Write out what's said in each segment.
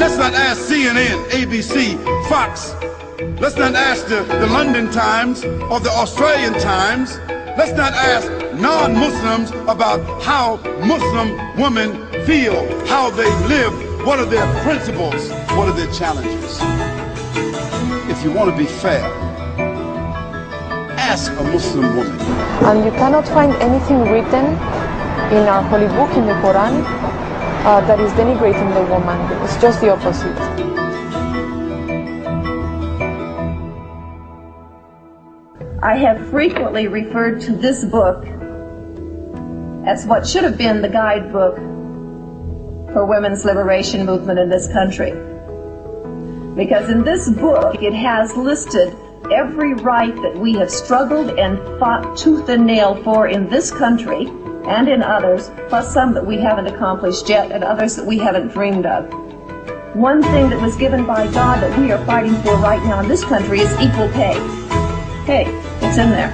let's not ask CNN, ABC, Fox. Let's not ask the London Times or the Australian Times. Let's not ask non-Muslims about how Muslim women feel, how they live, what are their principles, what are their challenges. If you want to be fair, ask a Muslim woman. And you cannot find anything written in our holy book, in the Quran, that is denigrating the woman. It's just the opposite. I have frequently referred to this book as what should have been the guidebook for women's liberation movement in this country. Because in this book, it has listed every right that we have struggled and fought tooth and nail for in this country and in others, plus some that we haven't accomplished yet and others that we haven't dreamed of. One thing that was given by God that we are fighting for right now in this country is equal pay. Hey, it's in there.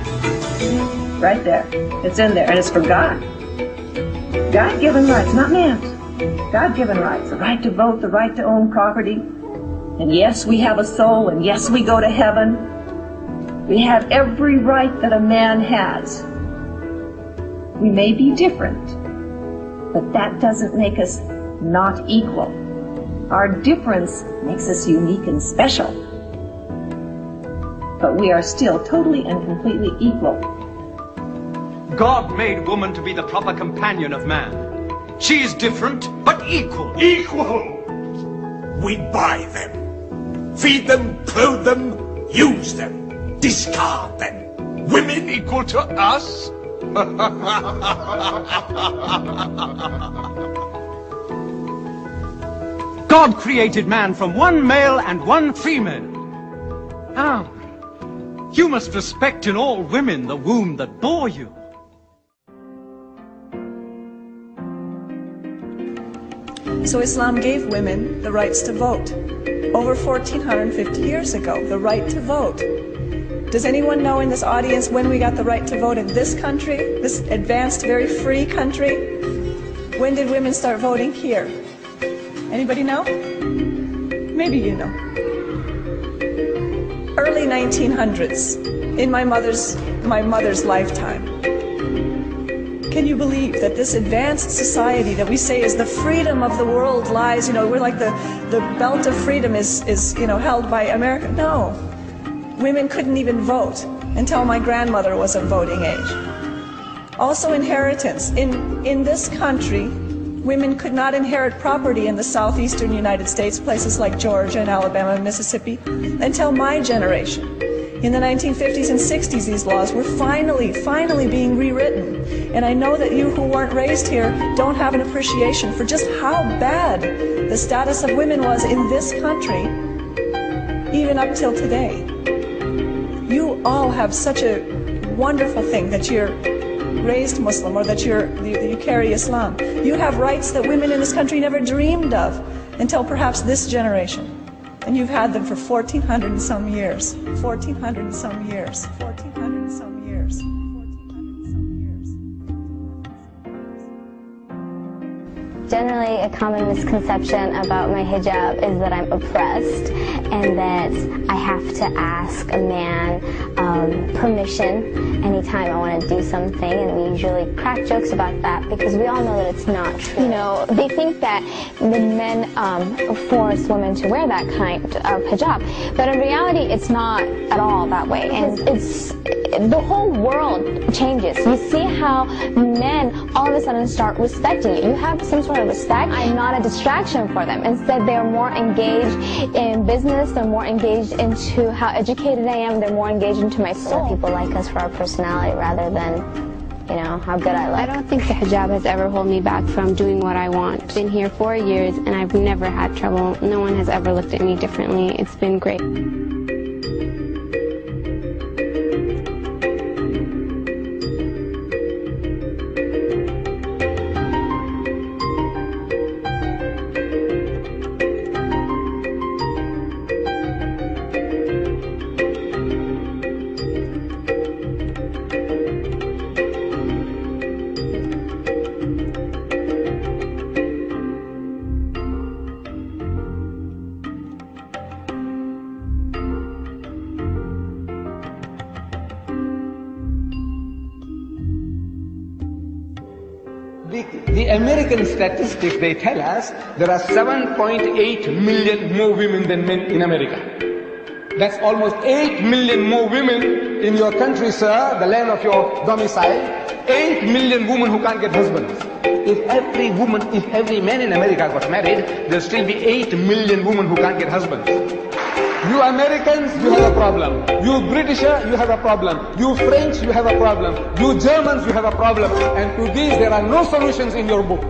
Right there. It's in there, and it's for God. God-given rights, not man's. God-given rights. The right to vote, the right to own property. And yes, we have a soul, and yes, we go to heaven. We have every right that a man has. We may be different, but that doesn't make us not equal. Our difference makes us unique and special. But we are still totally and completely equal. God made woman to be the proper companion of man. She is different, but equal. Equal! We buy them, feed them, clothe them, use them, discard them. Women Equal to us? God created man from one male and one female. Now, you must respect in all women the womb that bore you. So Islam gave women the rights to vote over 1450 years ago, the right to vote. Does anyone know in this audience when we got the right to vote in this country, this advanced, very free country? When did women start voting here? Anybody know? Maybe you know. Early 1900s, in my mother's lifetime. Can you believe that this advanced society that we say is the freedom of the world lies, we're like the belt of freedom is held by America? No. Women couldn't even vote until my grandmother was of voting age. Also inheritance. In this country, women could not inherit property in the southeastern United States, places like Georgia and Alabama and Mississippi, until my generation. In the 1950s and 60s, these laws were finally being rewritten. And I know that you who weren't raised here don't have an appreciation for just how bad the status of women was in this country, even up till today. You all have such a wonderful thing that you're raised Muslim or that you carry Islam. You have rights that women in this country never dreamed of until perhaps this generation. And you've had them for 1,400 and some years. 1,400 and some years. 1,400 and some years. 1,400 and some years. Generally, a common misconception about my hijab is that I'm oppressed and that I have to ask a man permission anytime I want to do something, and we usually crack jokes about that because we all know that it's not true. They think that the men force women to wear that kind of hijab, but in reality, it's not at all that way, and the whole world changes. You see how men all of a sudden start respecting you. You have some sort of respect. I'm not a distraction for them. Instead, they're more engaged in business. They're more engaged into how educated I am. They're more engaged into my soul. People like us for our personality rather than, how good I look. I don't think the hijab has ever held me back from doing what I want. I've been here 4 years and I've never had trouble. No one has ever looked at me differently. It's been great. The American statistics, they tell us there are 7.8 million more women than men in America. That's almost 8 million more women in your country, sir, the land of your domicile. 8 million women who can't get husbands. If every man in America got married, there'll still be 8 million women who can't get husbands. You Americans, you have a problem. You Britisher, you have a problem. You French, you have a problem. You Germans, you have a problem. And to these, there are no solutions in your book.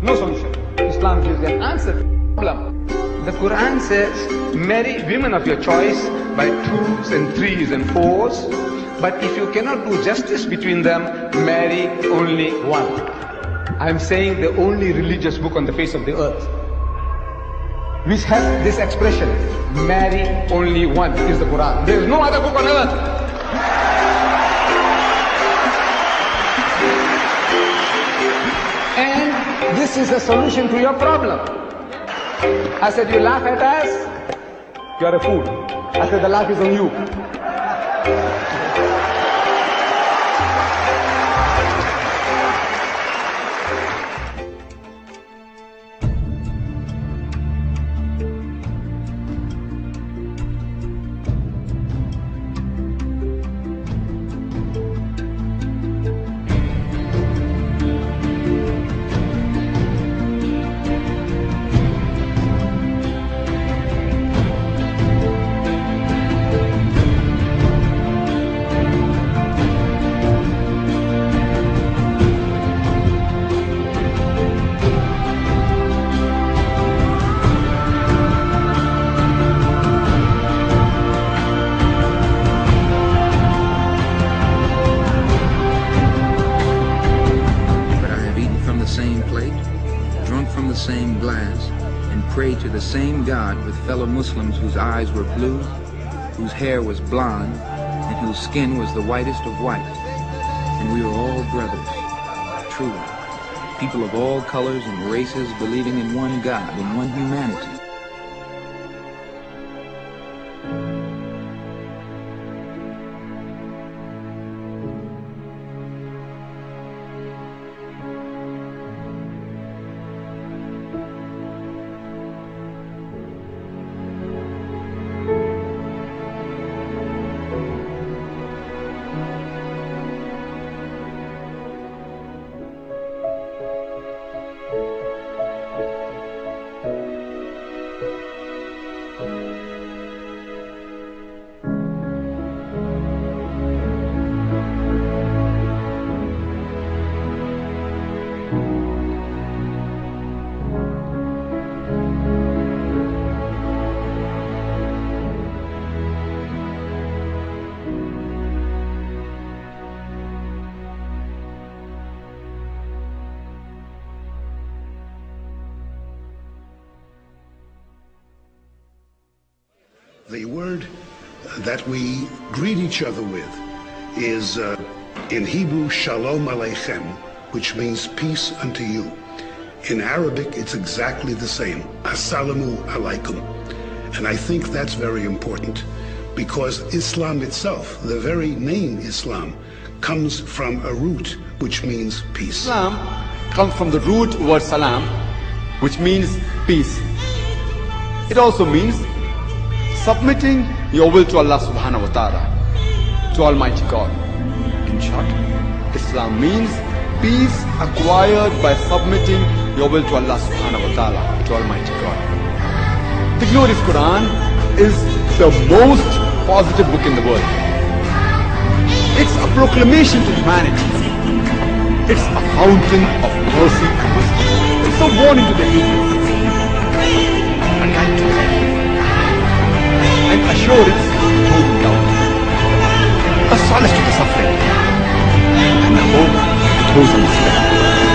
No solution. Islam gives an answer to the problem. The Quran says, marry women of your choice by 2s and 3s and 4s. But if you cannot do justice between them, marry only one. I'm saying the only religious book on the face of the earth which has this expression, marry only one, is the Quran. There is no other book on earth. And this is the solution to your problem. I said, you laugh at us, you're a fool. I said, the laugh is on you. Same glass and prayed to the same God with fellow Muslims whose eyes were blue, whose hair was blonde, and whose skin was the whitest of white. And we were all brothers, truly, people of all colors and races believing in one God, in one humanity. The word that we greet each other with is in Hebrew, Shalom Aleichem, which means peace unto you. In Arabic, it's exactly the same, Assalamu Alaikum. And I think that's very important because Islam itself, the very name Islam, comes from a root which means peace. Islam comes from the root word salam, which means peace. It also means submitting your will to Allah subhanahu wa ta'ala, to Almighty God. In short, Islam means peace acquired by submitting your will to Allah subhanahu wa ta'ala, to Almighty God. The glorious Quran is the most positive book in the world. It's a proclamation to humanity. It's a fountain of mercy and wisdom. It's a warning to the atheists, a guide to them, an assurance to those in doubt, a solace to the suffering, and a hope to those in despair.